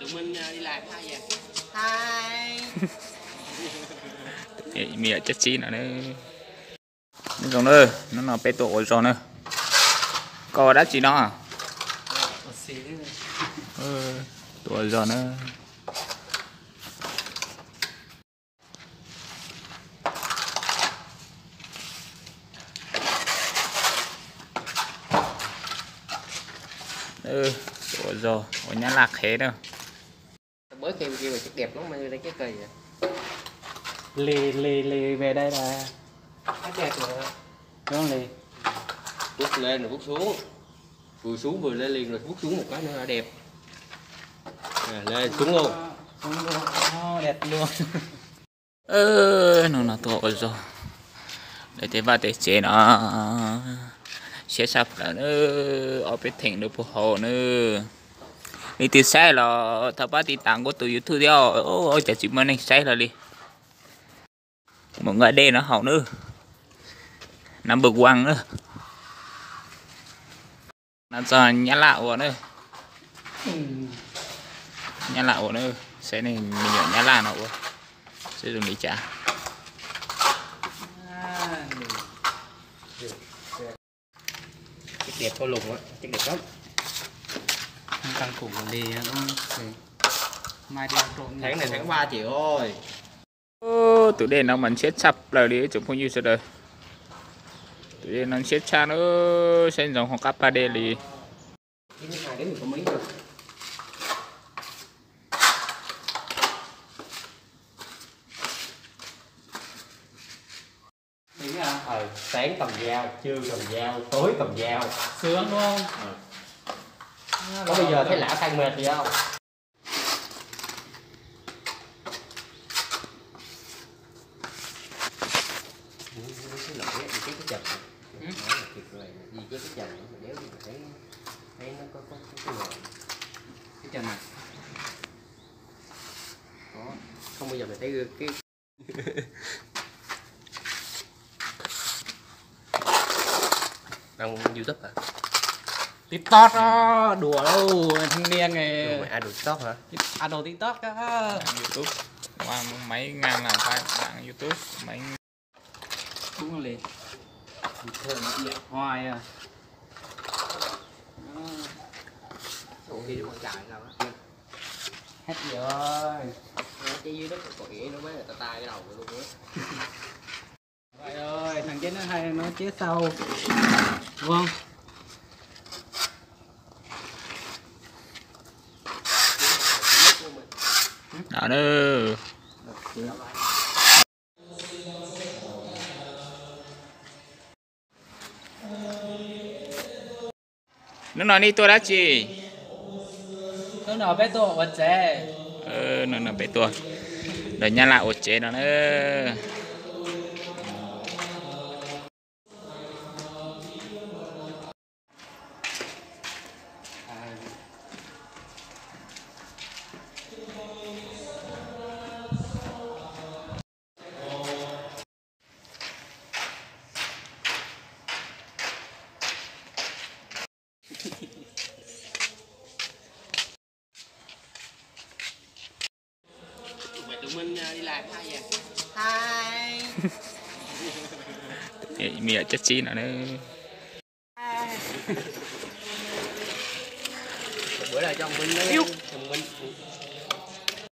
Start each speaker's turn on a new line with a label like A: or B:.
A: tụi mình đi làm hai giờ. Hai.
B: Mẹ chất chi nữa nữa. Nó còn nữa, nó bé tổ rồi nữa. Có đá gì đó à? Tuổi rồi nữa. Tuổi rồi, ôi nhá lạc hết đâu.
A: Bới kêu là chắc đẹp lắm mà đây cái cây vậy.
C: Lì về đây là
A: Cái đẹp rồi.
C: đúng không lì?
A: Bước lên rồi bước xuống. Vừa xuống vừa lên liền rồi bước xuống một cái nữa là đẹp. À, lên xuống luôn.
C: Đẹp luôn.
B: Nó tuổi rồi. Để thế vào để chế nó sẽ sắp là nữa ở bên thành được hồ nữa. Đi từ xe là thằng bác đi tặng của tụi YouTube đeo. Ôi chả chịu mà anh xe là đi. Một người đây nó hậu nữa. Nằm bực quăng nữa. Nó giờ nhá lạo rồi nữa. Nhá lạo rồi nữa. Xe này mình nhớ nhá lạo nó rồi. Sẽ dùng để trả.
A: Chắc đẹp có lùng á, chắc đẹp lắm.
C: Tăng củ lì đúng không? Mai đi trộn.
A: Tháng này tháng 3 triệu thôi.
B: Tụi đây nó mình chết sắp lời đi chụp không như sao đời. Tụi đây nó chết cha nữa xem dòng hoặc capa đây lì.
A: Cái hai đến có mấy rồi. Sáng cầm dao, trưa cầm dao, tối cầm dao.
C: Sướng đúng không?
A: Có bây giờ thấy lạ sang mệt gì không? Cái lỗi thì cái chầm nói là tuyệt vời gì cái chầm mà đéo thì thấy nó có cái lỗi.
C: Cái chân này
A: Có không bao giờ mày thấy cái đăng YouTube hả?
C: TikTok đó, đùa đâu thanh niên này.
A: Mày đồ TikTok hả?
C: Đồ TikTok đó.
B: YouTube qua mấy ngàn là phải tặng YouTube mấy
C: Đúng rồi lì. Hoài à.
A: Ủa gì được chạy nào á?
C: Hết rồi.
A: Nó cái dưới đất có nghĩa nó mới là tay cái đầu luôn á.
C: Vậy ơi, thằng chết nó hay nó chết sau. Đúng không?
B: đó nữa. Nó nói đi tôi đã chi.
C: Nó nói bé tổ vật trẻ.
B: Nó bé tuổi. Để nhà lại ột chế đó nữa.
A: Tụi mình đi làm hai giờ.
C: Hai.
B: Mẹ chất chi nữa nữa.
A: Bữa nào cho ông Minh